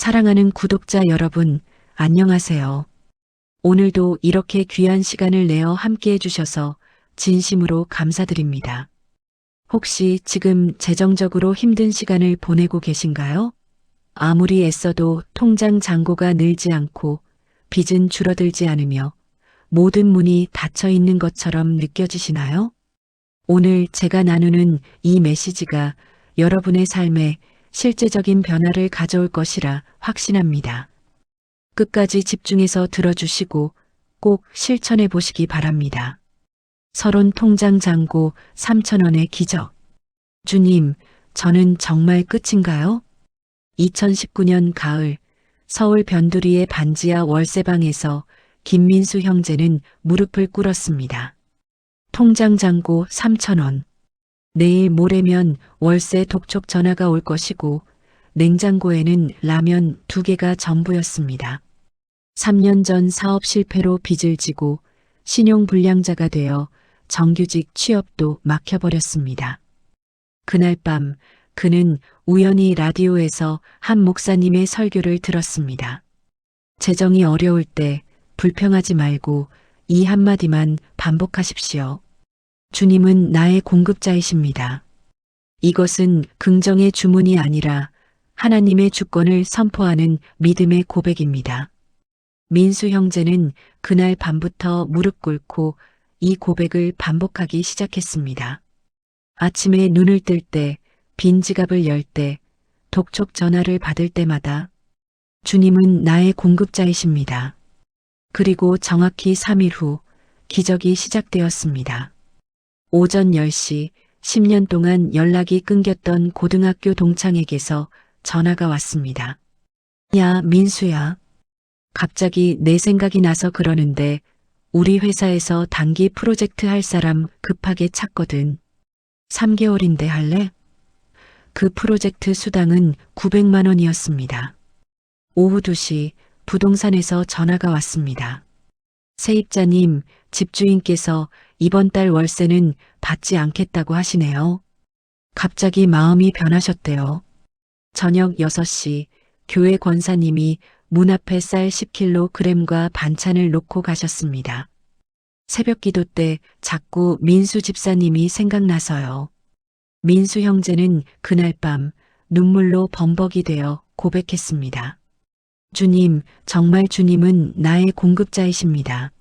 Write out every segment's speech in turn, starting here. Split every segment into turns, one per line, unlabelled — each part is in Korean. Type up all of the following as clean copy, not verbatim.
사랑하는 구독자 여러분, 안녕하세요. 오늘도 이렇게 귀한 시간을 내어 함께 해주셔서 진심으로 감사드립니다. 혹시 지금 재정적으로 힘든 시간을 보내고 계신가요? 아무리 애써도 통장 잔고가 늘지 않고 빚은 줄어들지 않으며 모든 문이 닫혀 있는 것처럼 느껴지시나요? 오늘 제가 나누는 이 메시지가 여러분의 삶에 실제적인 변화를 가져올 것이라 확신합니다. 끝까지 집중해서 들어주시고 꼭 실천해 보시기 바랍니다. 서론 통장 잔고 3,000원의 기적. 주님, 저는 정말 끝인가요? 2019년 가을, 서울 변두리의 반지하 월세방에서 김민수 형제는 무릎을 꿇었습니다. 통장 잔고 3,000원. 내일 모레면 월세 독촉 전화가 올 것이고 냉장고에는 라면 2개가 전부였습니다. 3년 전 사업 실패로 빚을 지고 신용불량자가 되어 정규직 취업도 막혀버렸습니다. 그날 밤 그는 우연히 라디오에서 한 목사님의 설교를 들었습니다. 재정이 어려울 때 불평하지 말고 이 한마디만 반복하십시오. 주님은 나의 공급자이십니다. 이것은 긍정의 주문이 아니라 하나님의 주권을 선포하는 믿음의 고백입니다. 민수 형제는 그날 밤부터 무릎 꿇고 이 고백을 반복하기 시작했습니다. 아침에 눈을 뜰 때, 빈 지갑을 열 때, 독촉 전화를 받을 때마다 주님은 나의 공급자이십니다. 그리고 정확히 3일 후 기적이 시작되었습니다. 오전 10시 10년 동안 연락이 끊겼던 고등학교 동창에게서 전화가 왔습니다. 야, 민수야. 갑자기 내 생각이 나서 그러는데 우리 회사에서 단기 프로젝트 할 사람 급하게 찾거든. 3개월인데 할래? 그 프로젝트 수당은 900만 원이었습니다. 오후 2시 부동산에서 전화가 왔습니다. 세입자님, 집주인께서 이번 달 월세는 받지 않겠다고 하시네요. 갑자기 마음이 변하셨대요. 저녁 6시 교회 권사님이 문 앞에 쌀 10kg과 반찬을 놓고 가셨습니다. 새벽 기도 때 자꾸 민수 집사님이 생각나서요. 민수 형제는 그날 밤 눈물로 범벅이 되어 고백했습니다. 주님, 정말 주님은 나의 공급자이십니다.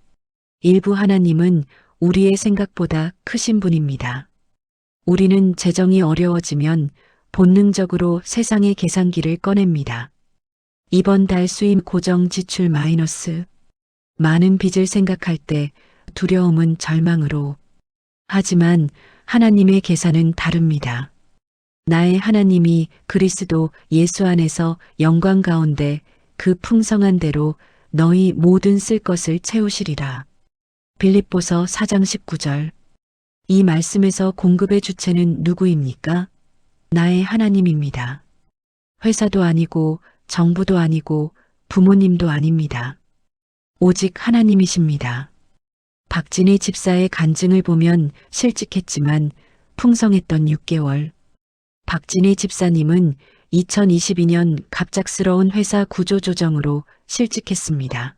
일부 하나님은 우리의 생각보다 크신 분입니다. 우리는 재정이 어려워지면 본능적으로 세상의 계산기를 꺼냅니다. 이번 달 수입 고정 지출 마이너스. 많은 빚을 생각할 때 두려움은 절망으로. 하지만 하나님의 계산은 다릅니다. 나의 하나님이 그리스도 예수 안에서 영광 가운데 그 풍성한 대로 너희 모든 쓸 것을 채우시리라. 빌립보서 4장 19절. 이 말씀에서 공급의 주체는 누구입니까? 나의 하나님입니다. 회사도 아니고 정부도 아니고 부모님도 아닙니다. 오직 하나님이십니다. 박진희 집사의 간증을 보면 실직했지만 풍성했던 6개월. 박진희 집사님은 2022년 갑작스러운 회사 구조조정으로 실직했습니다.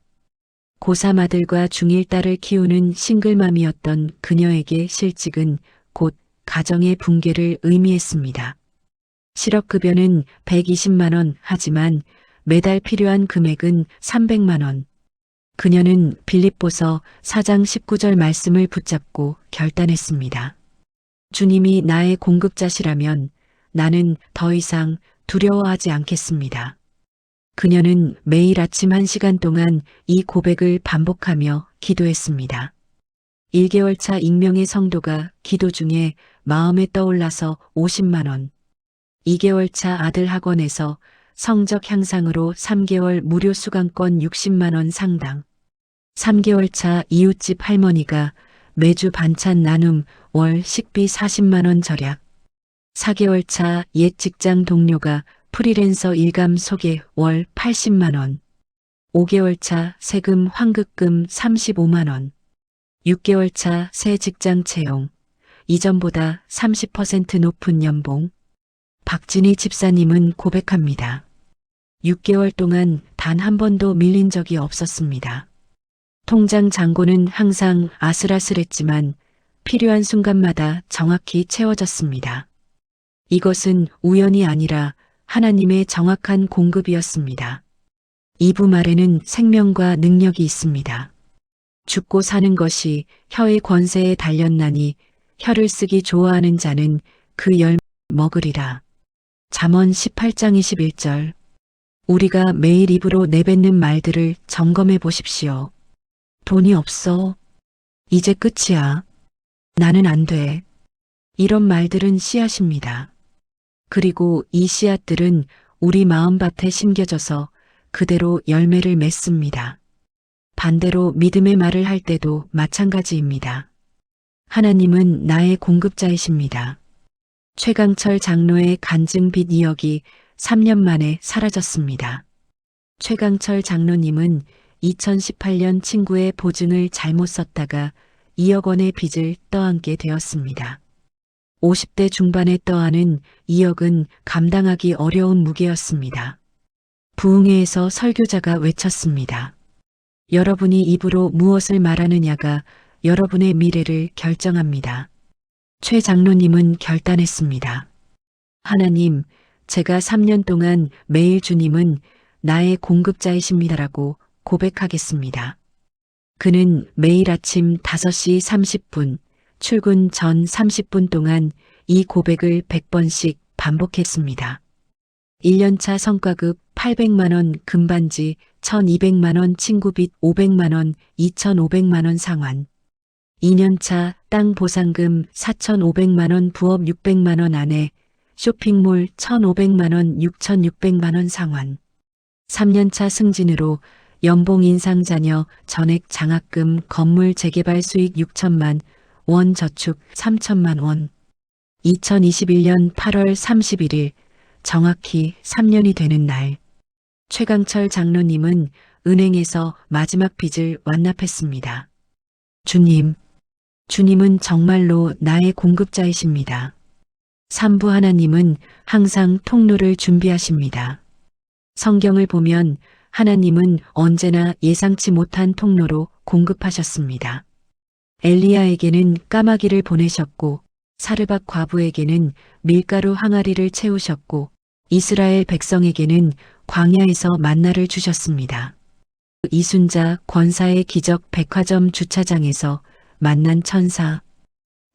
고3 아들과 중1 딸을 키우는 싱글맘이었던 그녀에게 실직은 곧 가정의 붕괴를 의미했습니다. 실업급여는 120만 원 하지만 매달 필요한 금액은 300만 원. 그녀는 빌립보서 4장 19절 말씀을 붙잡고 결단했습니다. 주님이 나의 공급자시라면 나는 더 이상 두려워하지 않겠습니다. 그녀는 매일 아침 1시간 동안 이 고백을 반복하며 기도했습니다. 1개월 차 익명의 성도가 기도 중에 마음에 떠올라서 50만 원. 2개월 차 아들 학원에서 성적 향상으로 3개월 무료 수강권 60만 원 상당. 3개월 차 이웃집 할머니가 매주 반찬 나눔 월 식비 40만 원 절약. 4개월 차 옛 직장 동료가 프리랜서 일감 소개 월 80만 원. 5개월 차 세금 환급금 35만 원. 6개월 차 새 직장 채용. 이전보다 30% 높은 연봉. 박진희 집사님은 고백합니다. 6개월 동안 단 한 번도 밀린 적이 없었습니다. 통장 잔고는 항상 아슬아슬했지만 필요한 순간마다 정확히 채워졌습니다. 이것은 우연이 아니라 하나님의 정확한 공급이었습니다. 이부 말에는 생명과 능력이 있습니다. 죽고 사는 것이 혀의 권세에 달렸나니 혀를 쓰기 좋아하는 자는 그 열매 먹으리라. 잠언 18장 21절. 우리가 매일 입으로 내뱉는 말들을 점검해 보십시오. 돈이 없어. 이제 끝이야. 나는 안 돼. 이런 말들은 씨앗입니다. 그리고 이 씨앗들은 우리 마음밭에 심겨져서 그대로 열매를 맺습니다. 반대로 믿음의 말을 할 때도 마찬가지입니다. 하나님은 나의 공급자이십니다. 최강철 장로의 간증 빚 2억이 3년 만에 사라졌습니다. 최강철 장로님은 2018년 친구의 보증을 잘못 썼다가 2억 원의 빚을 떠안게 되었습니다. 50대 중반에 떠안은 2억은 감당하기 어려운 무게였습니다. 부흥회에서 설교자가 외쳤습니다. 여러분이 입으로 무엇을 말하느냐가 여러분의 미래를 결정합니다. 최 장로님은 결단했습니다. 하나님, 제가 3년 동안 매일 주님은 나의 공급자이십니다라고 고백하겠습니다. 그는 매일 아침 5시 30분, 출근 전 30분 동안 이 고백을 100번씩 반복했습니다. 1년차 성과급 800만원 금반지 1200만원 친구빚 500만원 2500만원 상환. 2년차 땅 보상금 4500만원 부업 600만원 아내 쇼핑몰 1500만원 6600만원 상환. 3년차 승진으로 연봉 인상 자녀 전액 장학금 건물 재개발 수익 6천만 원 저축 3천만 원. 2021년 8월 31일 정확히 3년이 되는 날 최강철 장로님은 은행에서 마지막 빚을 완납했습니다. 주님은 정말로 나의 공급자이십니다. 삼부 하나님은 항상 통로를 준비하십니다. 성경을 보면 하나님은 언제나 예상치 못한 통로로 공급하셨습니다. 엘리야에게는 까마귀를 보내셨고 사르밧 과부에게는 밀가루 항아리를 채우셨고 이스라엘 백성에게는 광야에서 만나를 주셨습니다. 이순자 권사의 기적 백화점 주차장에서 만난 천사.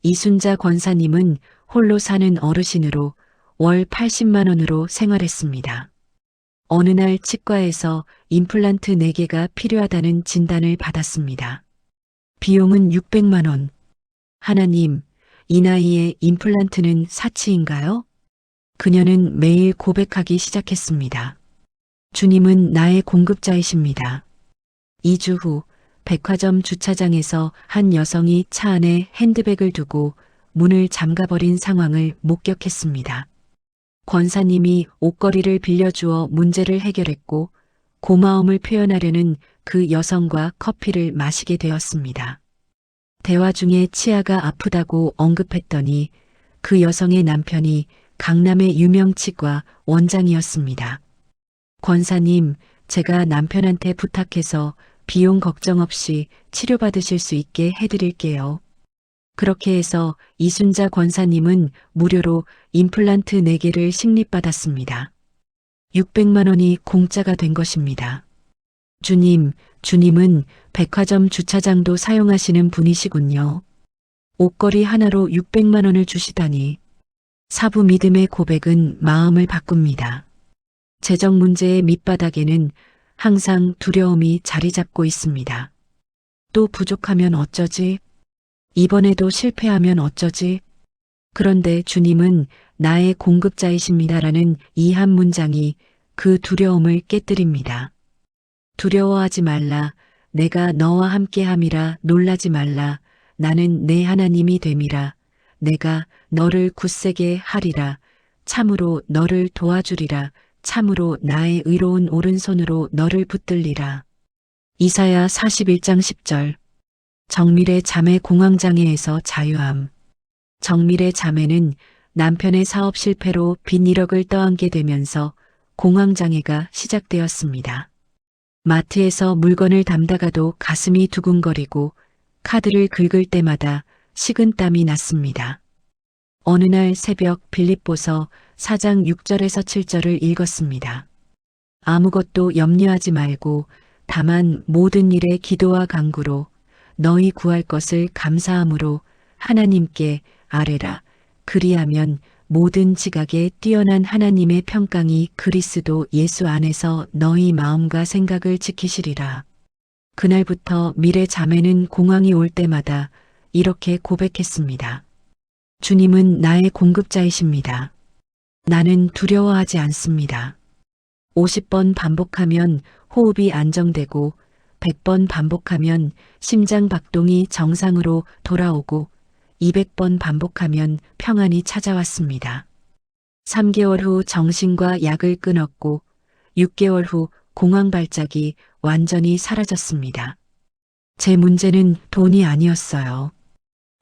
이순자 권사님은 홀로 사는 어르신으로 월 80만 원으로 생활했습니다. 어느 날 치과에서 임플란트 4개가 필요하다는 진단을 받았습니다. 비용은 600만 원. 하나님, 이 나이에 임플란트는 사치인가요? 그녀는 매일 고백하기 시작했습니다. 주님은 나의 공급자이십니다. 2주 후 백화점 주차장에서 한 여성이 차 안에 핸드백을 두고 문을 잠가버린 상황을 목격했습니다. 권사님이 옷걸이를 빌려주어 문제를 해결했고 고마움을 표현하려는 그 여성과 커피를 마시게 되었습니다. 대화 중에 치아가 아프다고 언급했더니 그 여성의 남편이 강남의 유명 치과 원장이었습니다. 권사님, 제가 남편한테 부탁해서 비용 걱정 없이 치료받으실 수 있게 해드릴게요. 그렇게 해서 이순자 권사님은 무료로 임플란트 4개를 식립받았습니다. 600만 원이 공짜가 된 것입니다. 주님은 백화점 주차장도 사용하시는 분이시군요. 옷걸이 하나로 600만 원을 주시다니. 사부 믿음의 고백은 마음을 바꿉니다. 재정 문제의 밑바닥에는 항상 두려움이 자리 잡고 있습니다. 또 부족하면 어쩌지? 이번에도 실패하면 어쩌지? 그런데 주님은 나의 공급자이십니다라는 이 한 문장이 그 두려움을 깨뜨립니다. 두려워하지 말라. 내가 너와 함께함이라. 놀라지 말라. 나는 내 하나님이 됨이라. 내가 너를 굳세게 하리라. 참으로 너를 도와주리라. 참으로 나의 의로운 오른손으로 너를 붙들리라. 이사야 41장 10절. 정밀의 자매 공황장애에서 자유함. 정밀의 자매는 남편의 사업 실패로 빚 1억을 떠안게 되면서 공황장애가 시작되었습니다. 마트에서 물건을 담다가도 가슴이 두근거리고 카드를 긁을 때마다 식은땀이 났습니다. 어느 날 새벽 빌립보서 4장 6절에서 7절을 읽었습니다. 아무것도 염려하지 말고 다만 모든 일에 기도와 간구로 너희 구할 것을 감사함으로 하나님께 아뢰라. 그리하면 모든 지각에 뛰어난 하나님의 평강이 그리스도 예수 안에서 너희 마음과 생각을 지키시리라. 그날부터 미래 자매는 공황이 올 때마다 이렇게 고백했습니다. 주님은 나의 공급자이십니다. 나는 두려워하지 않습니다. 50번 반복하면 호흡이 안정되고 100번 반복하면 심장 박동이 정상으로 돌아오고 200번 반복하면 평안이 찾아왔습니다. 3개월 후 정신과 약을 끊었고 6개월 후 공황 발작이 완전히 사라졌습니다. 제 문제는 돈이 아니었어요.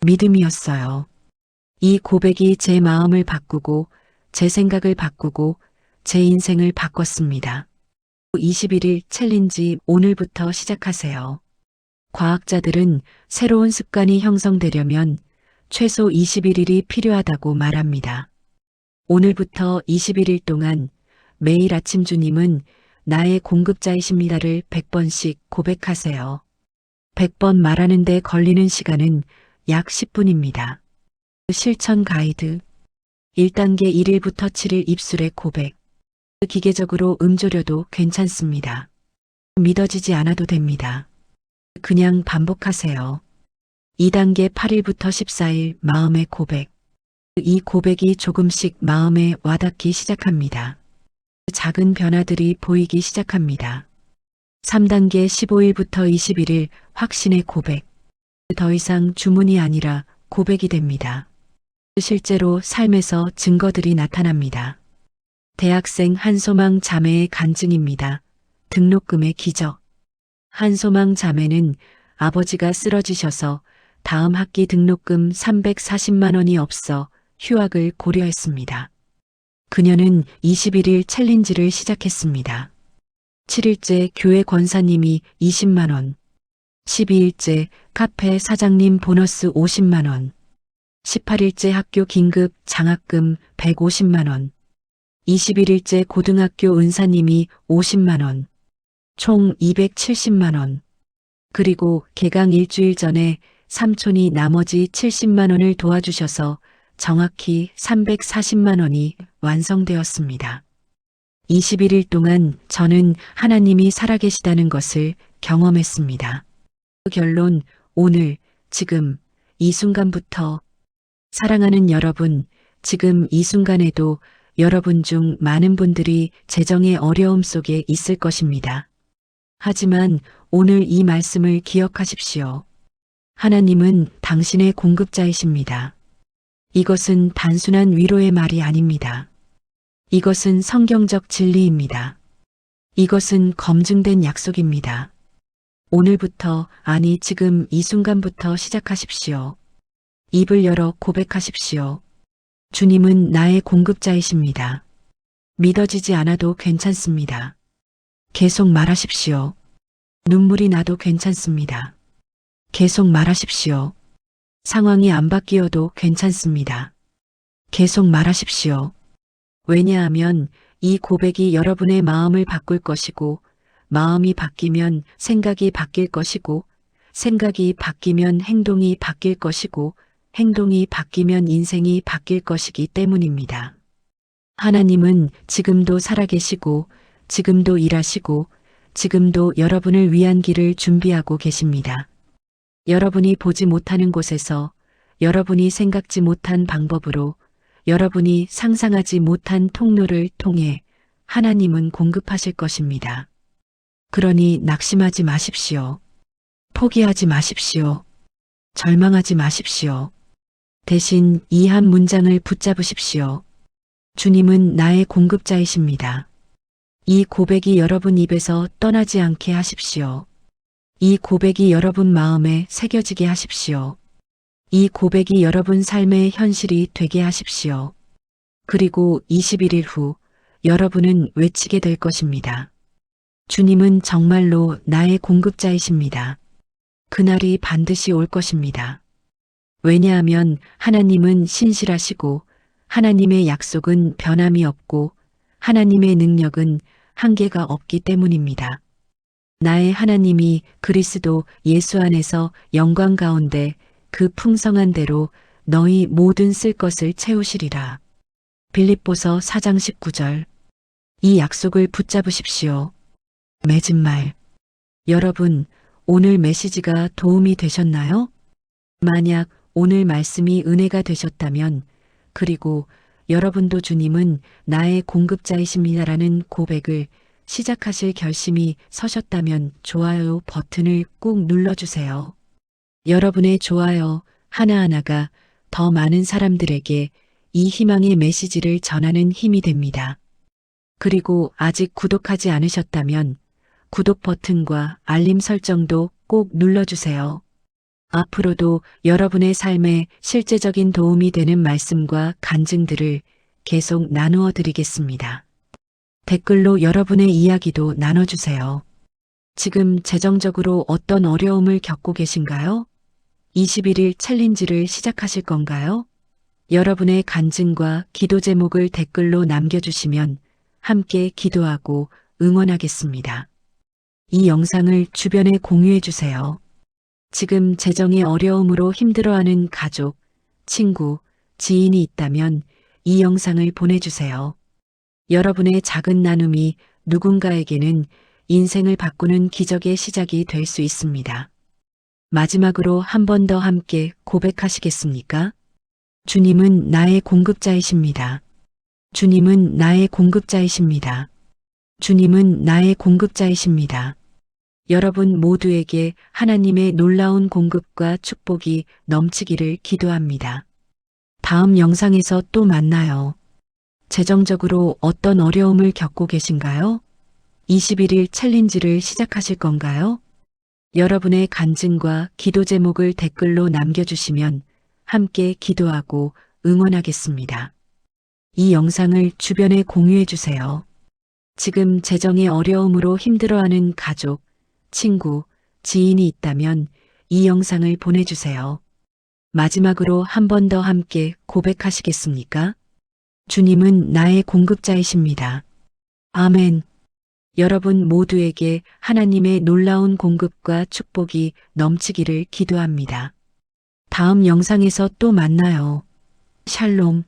믿음이었어요. 이 고백이 제 마음을 바꾸고 제 생각을 바꾸고 제 인생을 바꿨습니다. 21일 챌린지 오늘부터 시작하세요. 과학자들은 새로운 습관이 형성되려면 최소 21일이 필요하다고 말합니다. 오늘부터 21일 동안 매일 아침 주님은 나의 공급자이십니다를 100번씩 고백하세요. 100번 말하는데 걸리는 시간은 약 10분입니다. 실천 가이드 1단계 1일부터 7일 입술의 고백. 기계적으로 음조려도 괜찮습니다. 믿어지지 않아도 됩니다. 그냥 반복하세요. 2단계 8일부터 14일 마음의 고백. 이 고백이 조금씩 마음에 와닿기 시작합니다. 작은 변화들이 보이기 시작합니다. 3단계 15일부터 21일 확신의 고백. 더 이상 주문이 아니라 고백이 됩니다. 실제로 삶에서 증거들이 나타납니다. 대학생 한소망 자매의 간증입니다. 등록금의 기적. 한소망 자매는 아버지가 쓰러지셔서 다음 학기 등록금 340만 원이 없어 휴학을 고려했습니다. 그녀는 21일 챌린지를 시작했습니다. 7일째 교회 권사님이 20만 원, 12일째 카페 사장님 보너스 50만 원, 18일째 학교 긴급 장학금 150만 원, 21일째 고등학교 은사님이 50만 원, 총 270만 원, 그리고 개강 일주일 전에 삼촌이 나머지 70만 원을 도와주셔서 정확히 340만 원이 완성되었습니다. 21일 동안 저는 하나님이 살아계시다는 것을 경험했습니다. 결론, 오늘, 지금, 이 순간부터 사랑하는 여러분, 지금 이 순간에도 여러분 중 많은 분들이 재정의 어려움 속에 있을 것입니다. 하지만 오늘 이 말씀을 기억하십시오. 하나님은 당신의 공급자이십니다. 이것은 단순한 위로의 말이 아닙니다. 이것은 성경적 진리입니다. 이것은 검증된 약속입니다. 오늘부터, 아니 지금 이 순간부터 시작하십시오. 입을 열어 고백하십시오. 주님은 나의 공급자이십니다. 믿어지지 않아도 괜찮습니다. 계속 말하십시오. 눈물이 나도 괜찮습니다. 계속 말하십시오. 상황이 안 바뀌어도 괜찮습니다. 계속 말하십시오. 왜냐하면 이 고백이 여러분의 마음을 바꿀 것이고, 마음이 바뀌면 생각이 바뀔 것이고, 생각이 바뀌면 행동이 바뀔 것이고, 행동이 바뀌면 인생이 바뀔 것이기 때문입니다. 하나님은 지금도 살아계시고, 지금도 일하시고, 지금도 여러분을 위한 길을 준비하고 계십니다. 여러분이 보지 못하는 곳에서, 여러분이 생각지 못한 방법으로, 여러분이 상상하지 못한 통로를 통해 하나님은 공급하실 것입니다. 그러니 낙심하지 마십시오. 포기하지 마십시오. 절망하지 마십시오. 대신 이 한 문장을 붙잡으십시오. 주님은 나의 공급자이십니다. 이 고백이 여러분 입에서 떠나지 않게 하십시오. 이 고백이 여러분 마음에 새겨지게 하십시오. 이 고백이 여러분 삶의 현실이 되게 하십시오. 그리고 21일 후 여러분은 외치게 될 것입니다. 주님은 정말로 나의 공급자이십니다. 그날이 반드시 올 것입니다. 왜냐하면 하나님은 신실하시고 하나님의 약속은 변함이 없고 하나님의 능력은 한계가 없기 때문입니다. 나의 하나님이 그리스도 예수 안에서 영광 가운데 그 풍성한 대로 너희 모든 쓸 것을 채우시리라. 빌립보서 4장 19절. 이 약속을 붙잡으십시오. 맺은 말. 여러분, 오늘 메시지가 도움이 되셨나요? 만약 오늘 말씀이 은혜가 되셨다면, 그리고 여러분도 주님은 나의 공급자이십니다라는 고백을 시작하실 결심이 서셨다면 좋아요 버튼을 꾹 눌러주세요. 여러분의 좋아요 하나하나가 더 많은 사람들에게 이 희망의 메시지를 전하는 힘이 됩니다. 그리고 아직 구독하지 않으셨다면 구독 버튼과 알림 설정도 꼭 눌러주세요. 앞으로도 여러분의 삶에 실제적인 도움이 되는 말씀과 간증들을 계속 나누어 드리겠습니다. 댓글로 여러분의 이야기도 나눠주세요. 지금 재정적으로 어떤 어려움을 겪고 계신가요? 21일 챌린지를 시작하실 건가요? 여러분의 간증과 기도 제목을 댓글로 남겨주시면 함께 기도하고 응원하겠습니다. 이 영상을 주변에 공유해주세요. 지금 재정의 어려움으로 힘들어하는 가족, 친구, 지인이 있다면 이 영상을 보내주세요. 여러분의 작은 나눔이 누군가에게는 인생을 바꾸는 기적의 시작이 될 수 있습니다. 마지막으로 한 번 더 함께 고백하시겠습니까? 주님은 나의 공급자이십니다. 주님은 나의 공급자이십니다. 주님은 나의 공급자이십니다. 여러분 모두에게 하나님의 놀라운 공급과 축복이 넘치기를 기도합니다. 다음 영상에서 또 만나요. 재정적으로 어떤 어려움을 겪고 계신가요? 21일 챌린지를 시작하실 건가요? 여러분의 간증과 기도 제목을 댓글로 남겨주시면 함께 기도하고 응원하겠습니다. 이 영상을 주변에 공유해주세요. 지금 재정의 어려움으로 힘들어하는 가족, 친구, 지인이 있다면 이 영상을 보내주세요. 마지막으로 한 번 더 함께 고백하시겠습니까? 주님은 나의 공급자이십니다. 아멘. 여러분 모두에게 하나님의 놀라운 공급과 축복이 넘치기를 기도합니다. 다음 영상에서 또 만나요. 샬롬.